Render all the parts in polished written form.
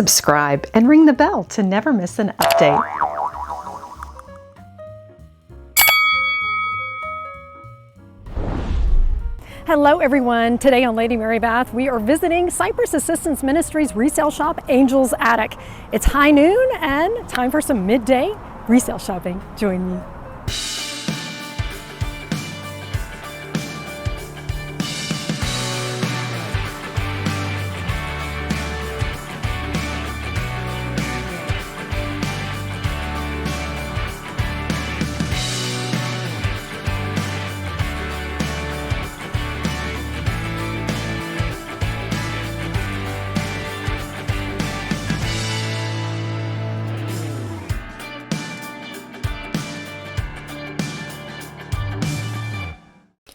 subscribe and ring the bell to never miss an update. Hello everyone. Today on Lady Mary Bath, we are visiting Cypress Assistance Ministries resale shop, Angel's Attic. It's high noon and time for some midday resale shopping. Join me.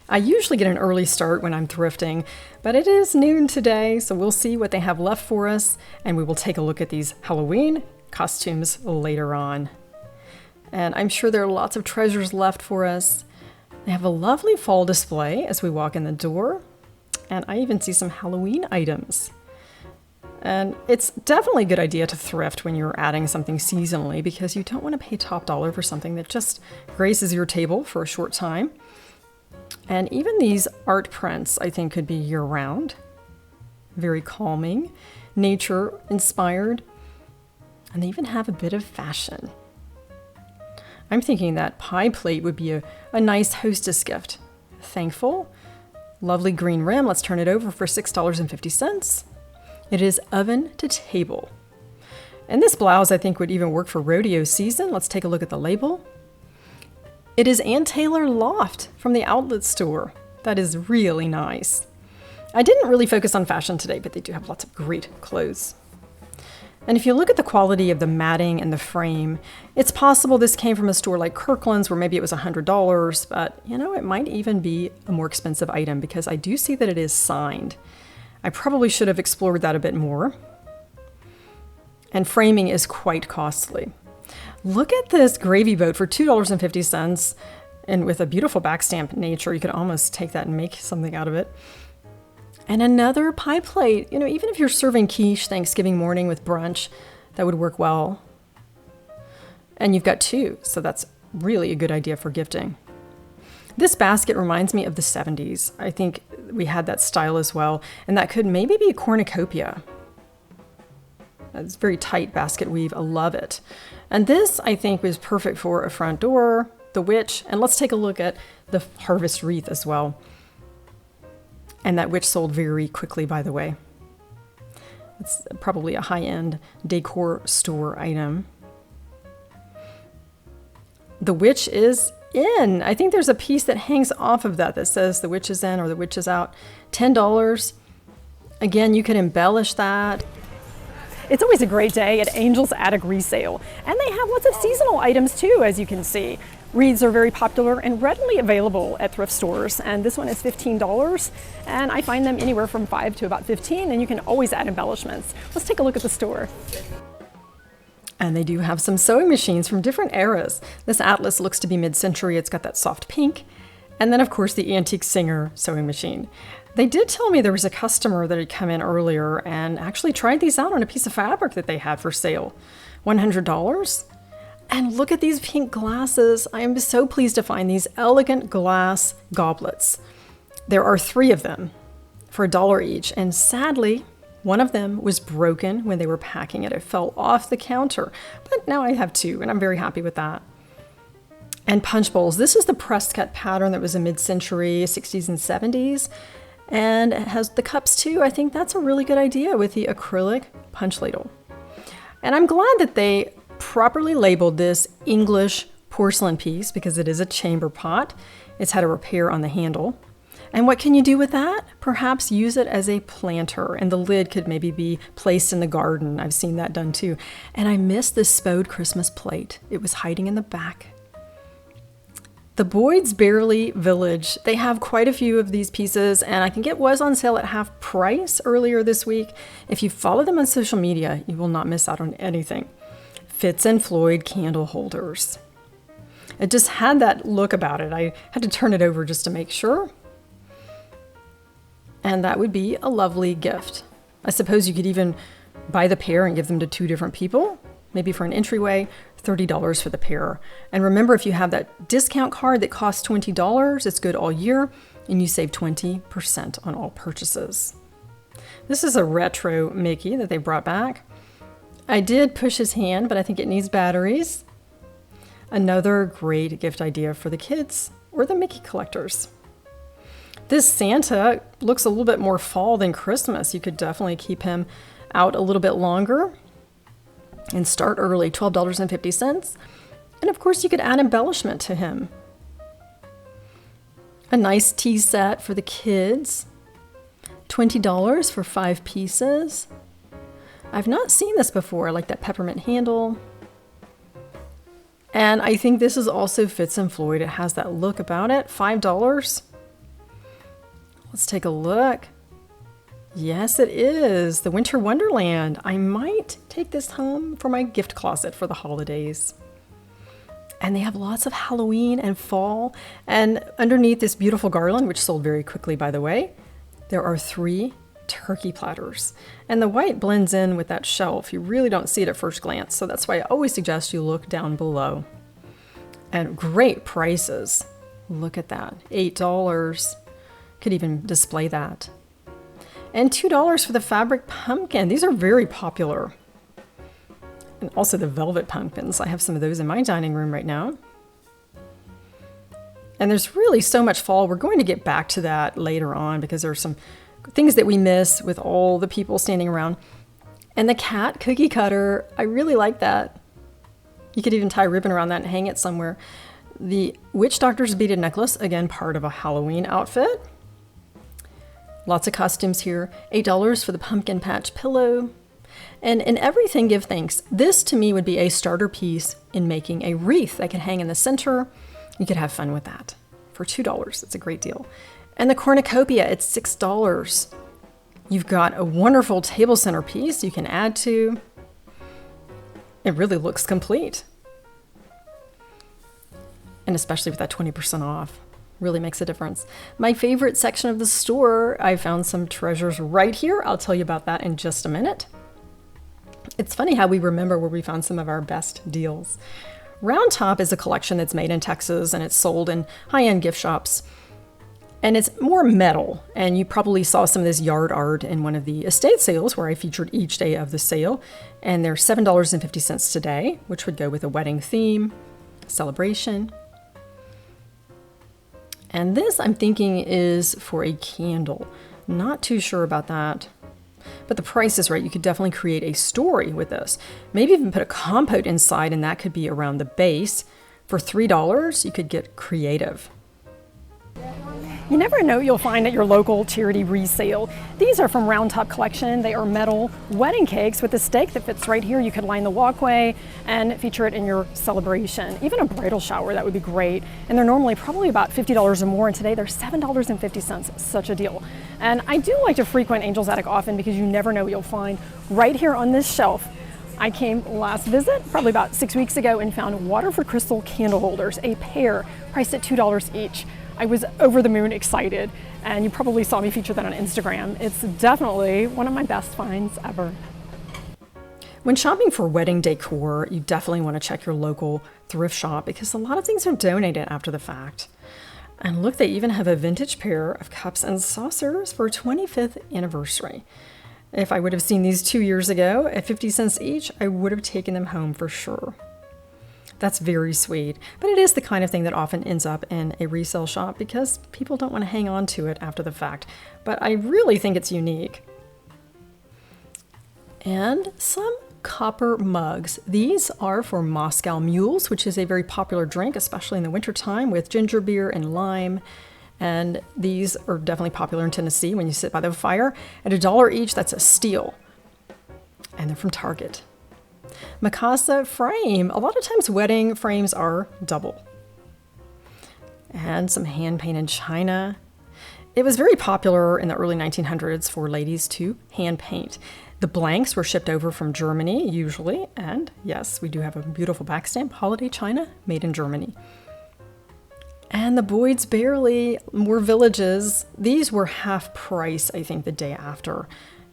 I usually get an early start when I'm thrifting, but it is noon today, so we'll see what they have left for us, and we will take a look at these Halloween costumes later on. And I'm sure there are lots of treasures left for us. They have a lovely fall display as we walk in the door, and I even see some Halloween items. And it's definitely a good idea to thrift when you're adding something seasonally, because you don't want to pay top dollar for something that just graces your table for a short time. And even these art prints, I think, could be year-round. Very calming, nature-inspired, and they even have a bit of fashion. I'm thinking that pie plate would be a nice hostess gift. Thankful, lovely green rim. Let's turn it over for $6.50. It is oven to table. And this blouse, I think, would even work for rodeo season. Let's take a look at the label. It is Ann Taylor Loft from the outlet store. That is really nice. I didn't really focus on fashion today, but they do have lots of great clothes. And if you look at the quality of the matting and the frame, it's possible this came from a store like Kirkland's where maybe it was $100, but you know, it might even be a more expensive item because I do see that it is signed. I probably should have explored that a bit more. And framing is quite costly. Look at this gravy boat for $2.50, and with a beautiful back stamp nature, you could almost take that and make something out of it. And another pie plate. You know, even if you're serving quiche Thanksgiving morning with brunch, that would work well. And you've got two, so that's really a good idea for gifting. This basket reminds me of the 70s. I think we had that style as well, and that could maybe be a cornucopia. It's very tight basket weave. I love it. And this, I think, was perfect for a front door, the witch, and let's take a look at the harvest wreath as well. And that witch sold very quickly, by the way. It's probably a high-end decor store item. The witch is in. I think there's a piece that hangs off of that says the witch is in or the witch is out. $10. Again, you can embellish that. It's always a great day at Angel's Attic Resale, and they have lots of seasonal items too, as you can see. Wreaths are very popular and readily available at thrift stores, and this one is $15, and I find them anywhere from $5 to about $15, and you can always add embellishments. Let's take a look at the store. And they do have some sewing machines from different eras. This Atlas looks to be mid-century. It's got that soft pink, and then of course the Antique Singer sewing machine. They did tell me there was a customer that had come in earlier and actually tried these out on a piece of fabric that they had for sale. $100. And look at these pink glasses. I am so pleased to find these elegant glass goblets. There are 3 of them for $1 each. And sadly, one of them was broken when they were packing it. It fell off the counter. But now I have 2, and I'm very happy with that. And punch bowls. This is the pressed cut pattern that was in mid-century, 60s and 70s. And it has the cups too. I think that's a really good idea with the acrylic punch ladle. And I'm glad that they properly labeled this English porcelain piece because it is a chamber pot. It's had a repair on the handle. And what can you do with that? Perhaps use it as a planter, and the lid could maybe be placed in the garden. I've seen that done too. And I missed this Spode Christmas plate. It was hiding in the back. The Boyd's Barely Village, they have quite a few of these pieces, and I think it was on sale at half price earlier this week. If you follow them on social media, you will not miss out on anything. Fitz and Floyd candle holders. It just had that look about it. I had to turn it over just to make sure. And that would be a lovely gift. I suppose you could even buy the pair and give them to 2 different people, maybe for an entryway, $30 for the pair. And remember, if you have that discount card that costs $20, it's good all year, and you save 20% on all purchases. This is a retro Mickey that they brought back. I did push his hand, but I think it needs batteries. Another great gift idea for the kids or the Mickey collectors. This Santa looks a little bit more fall than Christmas. You could definitely keep him out a little bit longer and start early, $12.50. And of course, you could add embellishment to him. A nice tea set for the kids, $20 for 5 pieces. I've not seen this before. I like that peppermint handle. And I think this is also Fitz and Floyd. It has that look about it. $5. Let's take a look. Yes, it is. The Winter Wonderland. I might take this home for my gift closet for the holidays. And they have lots of Halloween and fall. And underneath this beautiful garland, which sold very quickly, by the way, there are 3 turkey platters. And the white blends in with that shelf. You really don't see it at first glance. So that's why I always suggest you look down below. And great prices. Look at that. $8. Could even display that. And $2 for the fabric pumpkin. These are very popular. And also the velvet pumpkins. I have some of those in my dining room right now. And there's really so much fall. We're going to get back to that later on because there are some things that we miss with all the people standing around. And the cat cookie cutter, I really like that. You could even tie a ribbon around that and hang it somewhere. The witch doctor's beaded necklace, again, part of a Halloween outfit. Lots of costumes here. $8 for the pumpkin patch pillow. And in everything, give thanks. This to me would be a starter piece in making a wreath that can hang in the center. You could have fun with that. For $2, it's a great deal. And the cornucopia, it's $6. You've got a wonderful table centerpiece you can add to. It really looks complete. And especially with that 20% off. Really makes a difference. My favorite section of the store, I found some treasures right here. I'll tell you about that in just a minute. It's funny how we remember where we found some of our best deals. Round Top is a collection that's made in Texas and it's sold in high-end gift shops. And it's more metal. And you probably saw some of this yard art in one of the estate sales where I featured each day of the sale. And they're $7.50 today, which would go with a wedding theme, celebration. And this, I'm thinking, is for a candle. Not too sure about that. But the price is right. You could definitely create a story with this. Maybe even put a compote inside, and that could be around the base. For $3, you could get creative. You never know what you'll find at your local charity resale. These are from Round Top Collection. They are metal wedding cakes with a stake that fits right here. You could line the walkway and feature it in your celebration. Even a bridal shower, that would be great. And they're normally probably about $50 or more, and today they're $7.50. Such a deal. And I do like to frequent Angel's Attic often because you never know what you'll find right here on this shelf. I came last visit, probably about 6 weeks ago, and found Waterford crystal candle holders, a pair priced at $2 each. I was over the moon excited, and you probably saw me feature that on Instagram. It's definitely one of my best finds ever. When shopping for wedding decor, you definitely want to check your local thrift shop because a lot of things are donated after the fact. And look, they even have a vintage pair of cups and saucers for a 25th anniversary. If I would have seen these 2 years ago at 50 cents each, I would have taken them home for sure. That's very sweet, but it is the kind of thing that often ends up in a resale shop because people don't want to hang on to it after the fact. But I really think it's unique. And some copper mugs. These are for Moscow Mules, which is a very popular drink, especially in the wintertime with ginger beer and lime. And these are definitely popular in Tennessee when you sit by the fire. At $1 each, that's a steal. And they're from Target. Mikasa frame. A lot of times wedding frames are double. And some hand-painted china. It was very popular in the early 1900s for ladies to hand paint. The blanks were shipped over from Germany, usually. And yes, we do have a beautiful backstamp, holiday china, made in Germany. And the Boyd's Barely, more villages. These were half price, I think, the day after.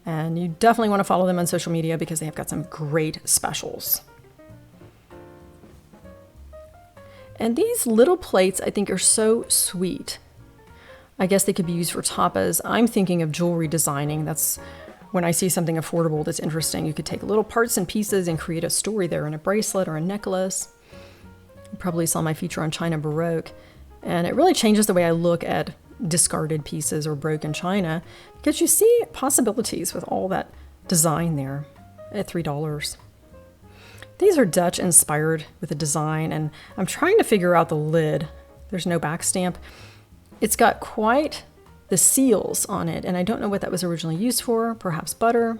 And you definitely want to follow them on social media because they have got some great specials. And these little plates I think are so sweet. I guess they could be used for tapas. I'm thinking of jewelry designing. That's when I see something affordable that's interesting. You could take little parts and pieces and create a story there in a bracelet or a necklace. You probably saw my feature on China Baroque. And it really changes the way I look at discarded pieces or broken china because you see possibilities with all that design there at $3. These are Dutch inspired with the design, and I'm trying to figure out the lid. There's no back stamp. It's got quite the seals on it, and I don't know what that was originally used for, perhaps butter.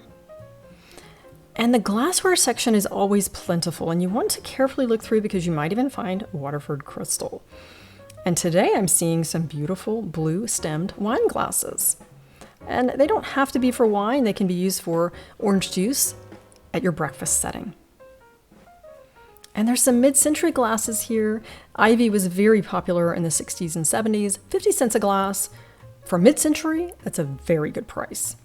And the glassware section is always plentiful, and you want to carefully look through because you might even find Waterford crystal. And today I'm seeing some beautiful blue stemmed wine glasses. And they don't have to be for wine, they can be used for orange juice at your breakfast setting. And there's some mid-century glasses here. Ivy was very popular in the 60s and 70s, 50 cents a glass. For mid-century, that's a very good price.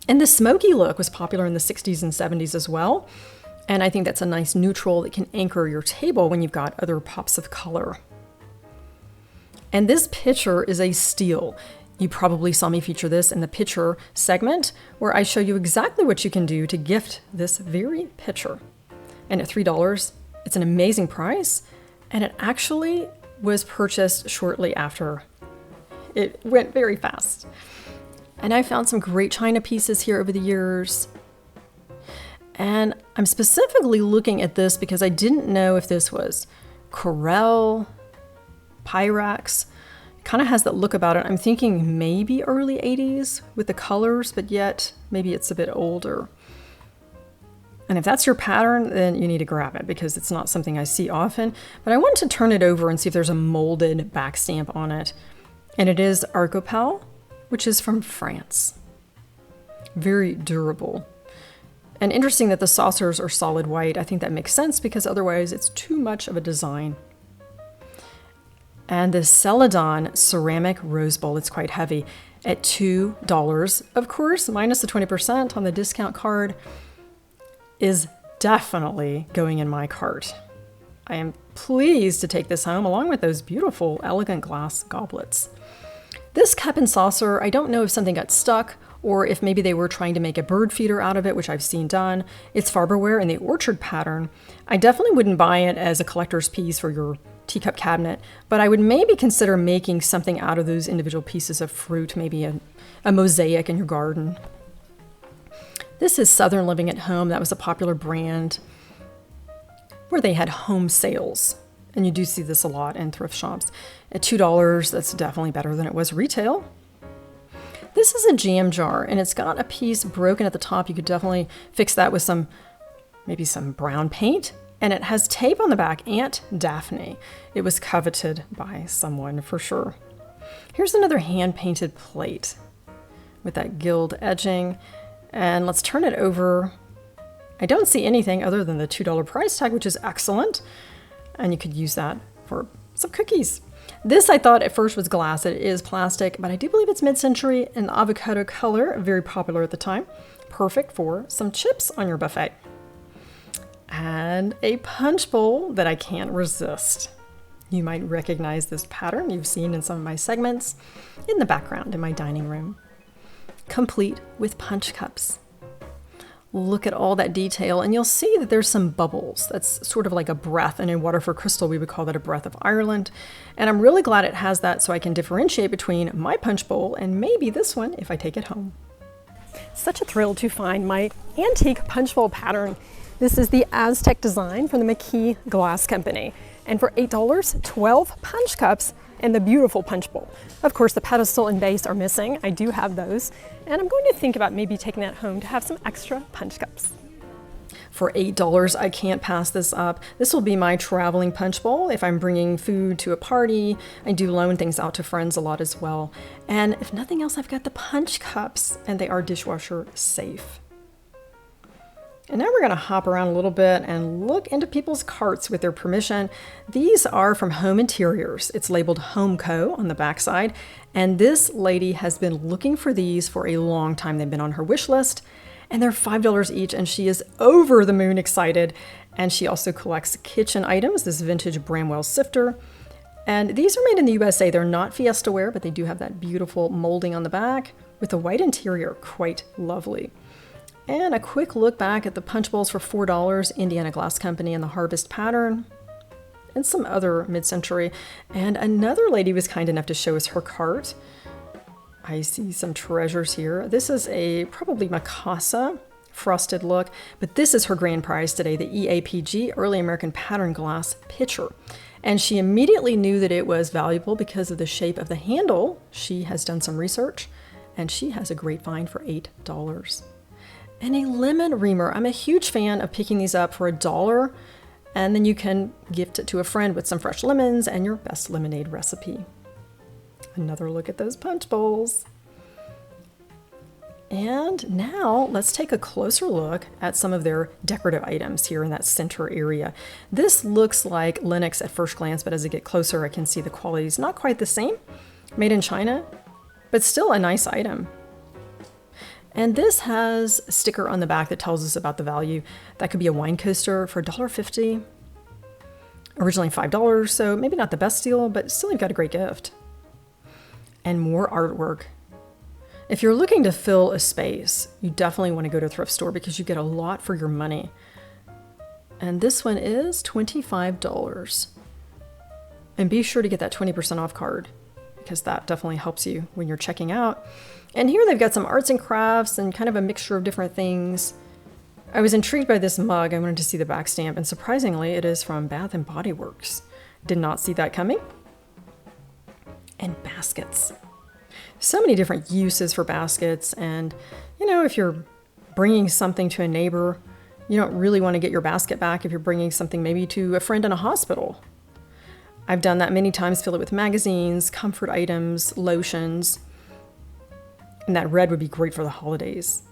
And the smoky look was popular in the 60s and 70s as well. And I think that's a nice neutral that can anchor your table when you've got other pops of color. And this pitcher is a steal. You probably saw me feature this in the pitcher segment where I show you exactly what you can do to gift this very pitcher. And at $3, it's an amazing price. And it actually was purchased shortly after. It went very fast. And I found some great china pieces here over the years. And I'm specifically looking at this because I didn't know if this was Corel, Pyrex. It kind of has that look about it. I'm thinking maybe early 80s with the colors, but yet maybe it's a bit older. And if that's your pattern, then you need to grab it because it's not something I see often. But I want to turn it over and see if there's a molded back stamp on it. And it is Arcopel, which is from France. Very durable. And interesting that the saucers are solid white. I think that makes sense because otherwise it's too much of a design. And the Celadon ceramic rose bowl, it's quite heavy, at $2, of course, minus the 20% on the discount card, is definitely going in my cart. I am pleased to take this home along with those beautiful, elegant glass goblets. This cup and saucer, I don't know if something got stuck or if maybe they were trying to make a bird feeder out of it, which I've seen done. It's Farberware in the orchard pattern. I definitely wouldn't buy it as a collector's piece for your teacup cabinet, but I would maybe consider making something out of those individual pieces of fruit, maybe a mosaic in your garden. This is Southern Living at Home. That was a popular brand where they had home sales. And you do see this a lot in thrift shops. At $2, that's definitely better than it was retail. This is a jam jar, and it's got a piece broken at the top. You could definitely fix that with maybe some brown paint. And it has tape on the back, Aunt Daphne. It was coveted by someone for sure. Here's another hand-painted plate with that gilt edging. And let's turn it over. I don't see anything other than the $2 price tag, which is excellent. And you could use that for some cookies. This I thought at first was glass. It is plastic, but I do believe it's mid-century and avocado color, very popular at the time. Perfect for some chips on your buffet. And a punch bowl that I can't resist. You might recognize this pattern you've seen in some of my segments in the background in my dining room. Complete with punch cups. Look at all that detail, and you'll see that there's some bubbles. That's sort of like a breath, and in Waterford crystal, we would call that a breath of Ireland. And I'm really glad it has that so I can differentiate between my punch bowl and maybe this one if I take it home. Such a thrill to find my antique punch bowl pattern. This is the Aztec design from the McKee Glass Company. And for $8, 12 punch cups and the beautiful punch bowl. Of course, the pedestal and base are missing. I do have those. And I'm going to think about maybe taking that home to have some extra punch cups. For $8, I can't pass this up. This will be my traveling punch bowl if I'm bringing food to a party. I do loan things out to friends a lot as well. And if nothing else, I've got the punch cups, and they are dishwasher safe. And now we're going to hop around a little bit and look into people's carts with their permission. These are from Home Interiors. It's labeled Home Co. on the backside. And this lady has been looking for these for a long time. They've been on her wish list, and they're $5 each, and she is over the moon excited. And she also collects kitchen items, this vintage Bramwell sifter. And these are made in the USA. They're not Fiesta ware, but they do have that beautiful molding on the back with the white interior, quite lovely. And a quick look back at the punch bowls for $4, Indiana Glass Company in the Harvest pattern, and some other mid-century. And another lady was kind enough to show us her cart. I see some treasures here. This is a probably Mikasa frosted look, but this is her grand prize today, the EAPG, Early American Pattern Glass Pitcher. And she immediately knew that it was valuable because of the shape of the handle. She has done some research, and she has a great find for $8. And a lemon reamer. I'm a huge fan of picking these up for $1, and then you can gift it to a friend with some fresh lemons and your best lemonade recipe. Another look at those punch bowls. And now let's take a closer look at some of their decorative items here in that center area. This looks like Lenox at first glance, but as I get closer, I can see the quality is not quite the same. Made in China, but still a nice item. And this has a sticker on the back that tells us about the value. That could be a wine coaster for $1.50. Originally $5, so maybe not the best deal, but still you've got a great gift. And more artwork. If you're looking to fill a space, you definitely want to go to a thrift store because you get a lot for your money. And this one is $25. And be sure to get that 20% off card because that definitely helps you when you're checking out. And here they've got some arts and crafts and kind of a mixture of different things. I was intrigued by this mug. I wanted to see the back stamp, and surprisingly, it is from Bath and Body Works. Did not see that coming. And baskets. So many different uses for baskets, and you know, if you're bringing something to a neighbor, you don't really want to get your basket back if you're bringing something maybe to a friend in a hospital. I've done that many times, fill it with magazines, comfort items, lotions. And that red would be great for the holidays.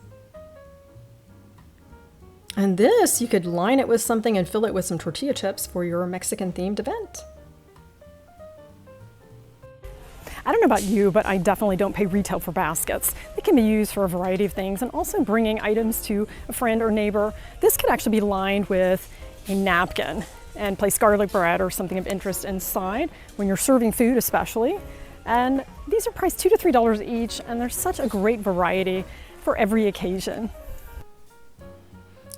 And this, you could line it with something and fill it with some tortilla chips for your Mexican-themed event. I don't know about you, but I definitely don't pay retail for baskets. They can be used for a variety of things, and also bringing items to a friend or neighbor. This could actually be lined with a napkin and place garlic bread or something of interest inside when you're serving food especially. And these are priced $2 to $3 each, and there's such a great variety for every occasion.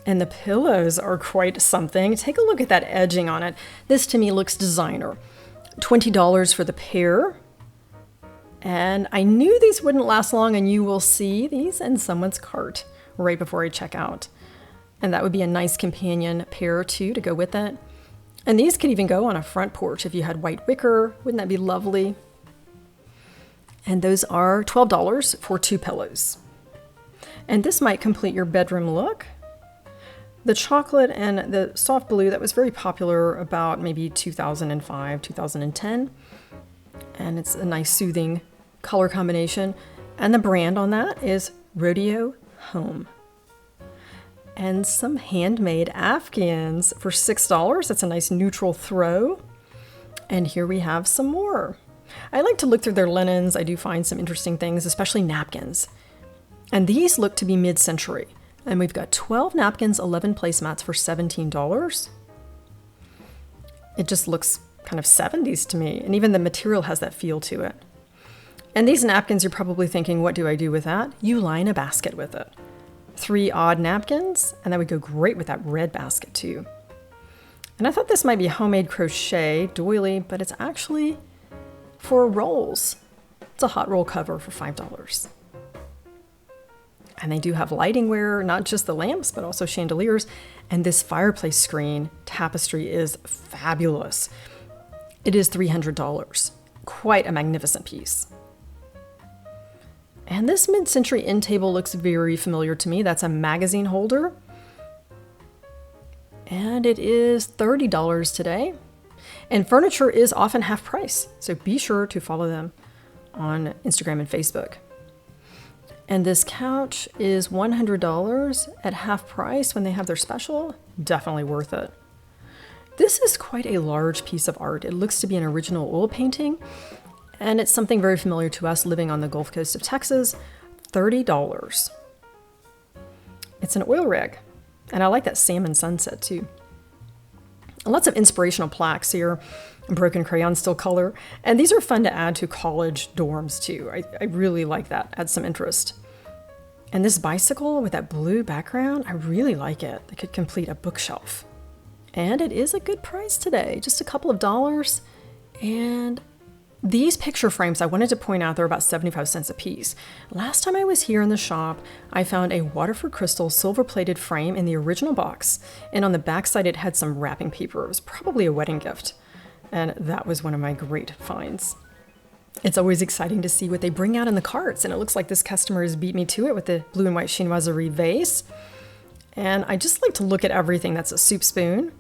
And the pillows are quite something. Take a look at that edging on it. This to me looks designer. $20 for the pair. And I knew these wouldn't last long, and you will see these in someone's cart right before I check out. And that would be a nice companion pair or two to go with it. And these could even go on a front porch if you had white wicker. Wouldn't that be lovely? And those are $12 for 2 pillows. And this might complete your bedroom look. The chocolate and the soft blue, that was very popular about maybe 2005, 2010. And it's a nice soothing color combination. And the brand on that is Rodeo Home. And some handmade Afghans for $6. That's a nice neutral throw. And here we have some more. I like to look through their linens. I do find some interesting things, especially napkins. And these look to be mid-century. And we've got 12 napkins, 11 placemats for $17. It just looks kind of 70s to me. And even the material has that feel to it. And these napkins, you're probably thinking, what do I do with that? You line a basket with it. 3 odd napkins, and that would go great with that red basket too. And I thought this might be homemade crochet doily, but it's actually for rolls. It's a hot roll cover for $5. And they do have lighting ware, not just the lamps, but also chandeliers. And this fireplace screen tapestry is fabulous. It is $300. Quite a magnificent piece. And this mid-century end table looks very familiar to me. That's a magazine holder. And it is $30 today. And furniture is often half price, so be sure to follow them on Instagram and Facebook. And this couch is $100 at half price when they have their special. Definitely worth it. This is quite a large piece of art. It looks to be an original oil painting, and it's something very familiar to us living on the Gulf Coast of Texas. $30. It's an oil rig, and I like that salmon sunset too. And lots of inspirational plaques here, broken crayon still color, and these are fun to add to college dorms too. I really like that, adds some interest. And this bicycle with that blue background, I really like it. It could complete a bookshelf. And it is a good price today, just a couple of dollars. And these picture frames, I wanted to point out, they're about 75 cents a piece. Last time I was here in the shop, I found a Waterford Crystal silver-plated frame in the original box. And on the backside, it had some wrapping paper. It was probably a wedding gift. And that was one of my great finds. It's always exciting to see what they bring out in the carts. And it looks like this customer has beat me to it with the blue and white chinoiserie vase. And I just like to look at everything. That's a soup spoon.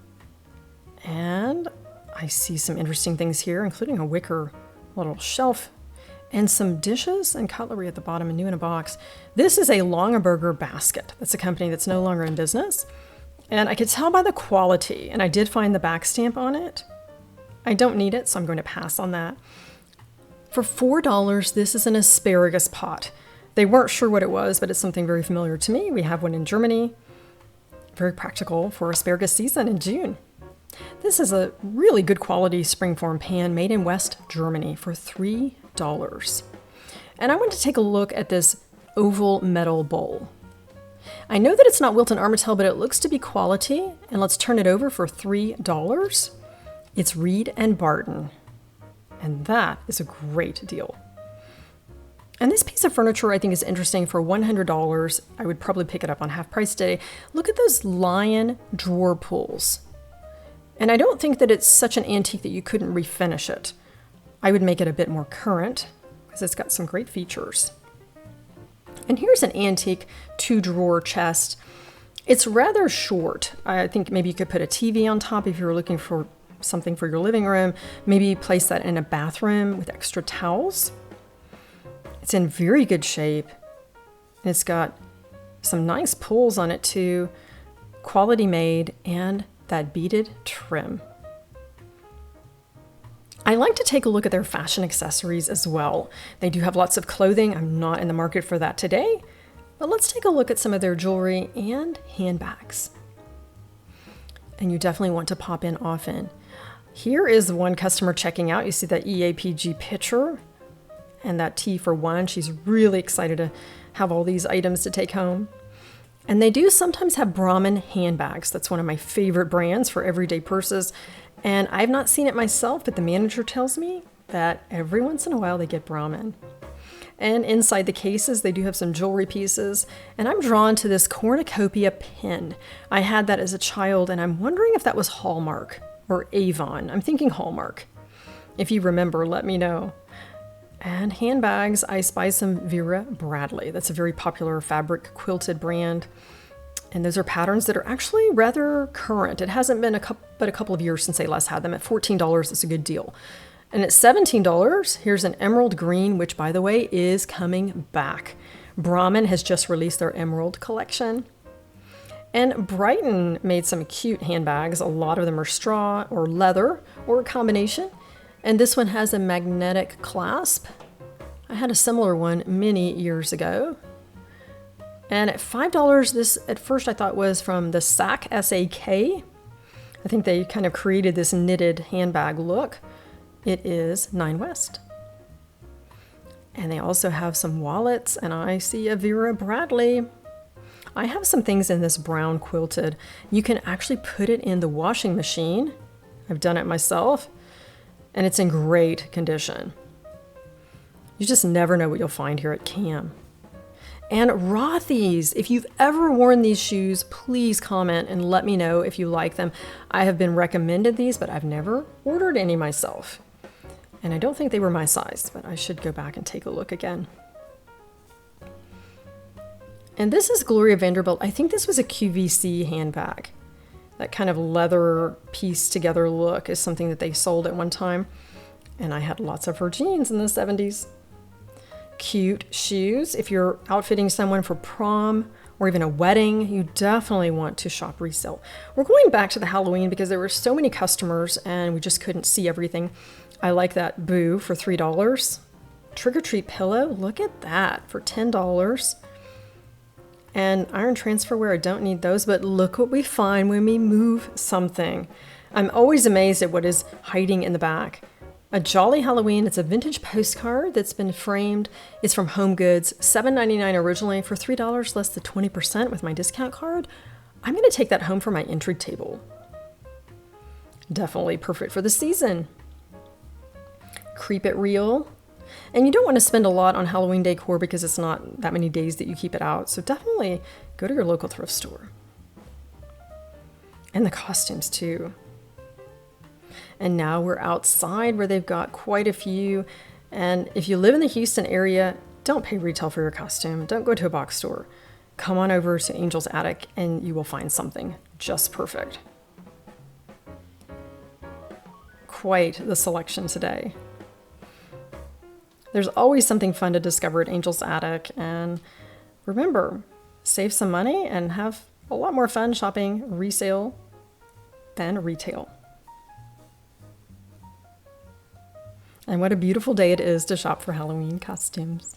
And I see some interesting things here, including a wicker little shelf and some dishes and cutlery at the bottom and new in a box. This is a Longaberger basket. That's a company that's no longer in business. And I could tell by the quality, and I did find the back stamp on it. I don't need it, so I'm going to pass on that. For $4, this is an asparagus pot. They weren't sure what it was, but it's something very familiar to me. We have one in Germany. Very practical for asparagus season in June. This is a really good quality springform pan made in West Germany for $3. And I want to take a look at this oval metal bowl. I know that it's not Wilton Armitage, but it looks to be quality. And let's turn it over for $3. It's Reed and Barton. And that is a great deal. And this piece of furniture I think is interesting. For $100. I would probably pick it up on half price today. Look at those lion drawer pulls. And I don't think that it's such an antique that you couldn't refinish it. I would make it a bit more current because it's got some great features. And here's an antique 2-drawer chest. It's rather short. I think maybe you could put a TV on top if you were looking for something for your living room. Maybe place that in a bathroom with extra towels. It's in very good shape. And it's got some nice pulls on it too. Quality made and that beaded trim. I like to take a look at their fashion accessories as well. They do have lots of clothing. I'm not in the market for that today, but let's take a look at some of their jewelry and handbags. And you definitely want to pop in often. Here is one customer checking out. You see that EAPG picture and that T for 1. She's really excited to have all these items to take home. And they do sometimes have Brahmin handbags. That's one of my favorite brands for everyday purses. And I've not seen it myself, but the manager tells me that every once in a while they get Brahmin. And inside the cases, they do have some jewelry pieces. And I'm drawn to this cornucopia pin. I had that as a child, and I'm wondering if that was Hallmark or Avon. I'm thinking Hallmark. If you remember, let me know. And handbags, I spy some Vera Bradley. That's a very popular fabric quilted brand. And those are patterns that are actually rather current. It hasn't been but a couple of years since they last had them. At $14, it's a good deal. And at $17, here's an emerald green, which by the way is coming back. Brahmin has just released their emerald collection. And Brighton made some cute handbags. A lot of them are straw or leather or a combination. And this one has a magnetic clasp. I had a similar one many years ago. And at $5, this at first I thought was from the SAK, S-A-K. I think they kind of created this knitted handbag look. It is 9 West. And they also have some wallets, and I see a Vera Bradley. I have some things in this brown quilted. You can actually put it in the washing machine. I've done it myself. And it's in great condition. You just never know what you'll find here at CAM. And Rothy's, if you've ever worn these shoes, please comment and let me know if you like them. I have been recommended these, but I've never ordered any myself. And I don't think they were my size, but I should go back and take a look again. And this is Gloria Vanderbilt. I think this was a QVC handbag. That kind of leather piece together look is something that they sold at one time. And I had lots of her jeans in the 70s. cute shoes. If you're outfitting someone for prom or even a wedding, you definitely want to shop resale. We're going back to the Halloween because there were so many customers and we just couldn't see everything. I like that boo for $3. Trick or treat pillow, look at that for $10. And iron transferware, I don't need those, but look what we find when we move something. I'm always amazed at what is hiding in the back. A Jolly Halloween, it's a vintage postcard that's been framed. It's from Home Goods, $7.99 originally, for $3 less than 20% with my discount card. I'm gonna take that home for my entry table. Definitely perfect for the season. Creep It Real. And you don't want to spend a lot on Halloween decor because it's not that many days that you keep it out. So definitely go to your local thrift store. And the costumes too. And now we're outside where they've got quite a few. And if you live in the Houston area, don't pay retail for your costume. Don't go to a box store. Come on over to Angel's Attic and you will find something just perfect. Quite the selection today. There's always something fun to discover at Angel's Attic. And remember, save some money and have a lot more fun shopping resale than retail. And what a beautiful day it is to shop for Halloween costumes.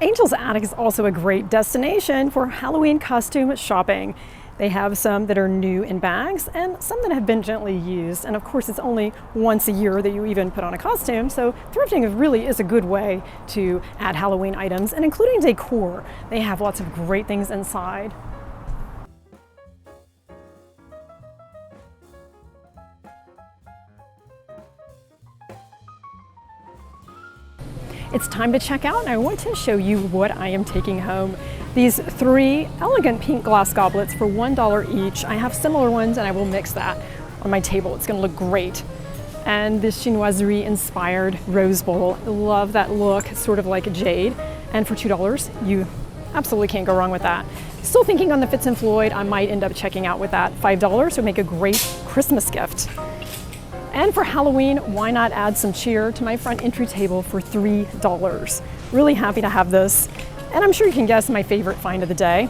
Angel's Attic is also a great destination for Halloween costume shopping. They have some that are new in bags and some that have been gently used. And of course, it's only once a year that you even put on a costume. So thrifting really is a good way to add Halloween items, and including decor. They have lots of great things inside. It's time to check out, and I want to show you what I am taking home. These 3 elegant pink glass goblets for $1 each. I have similar ones and I will mix that on my table. It's gonna look great. And this chinoiserie inspired rose bowl. Love that look, sort of like a jade. And for $2, you absolutely can't go wrong with that. Still thinking on the Fitz and Floyd, I might end up checking out with that. $5 would make a great Christmas gift. And for Halloween, why not add some cheer to my front entry table for $3? Really happy to have this. And I'm sure you can guess my favorite find of the day,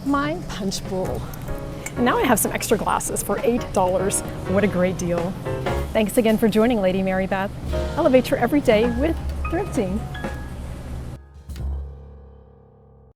my punch bowl. And now I have some extra glasses for $8. What a great deal. Thanks again for joining Lady Mary Beth. Elevate your everyday with thrifting.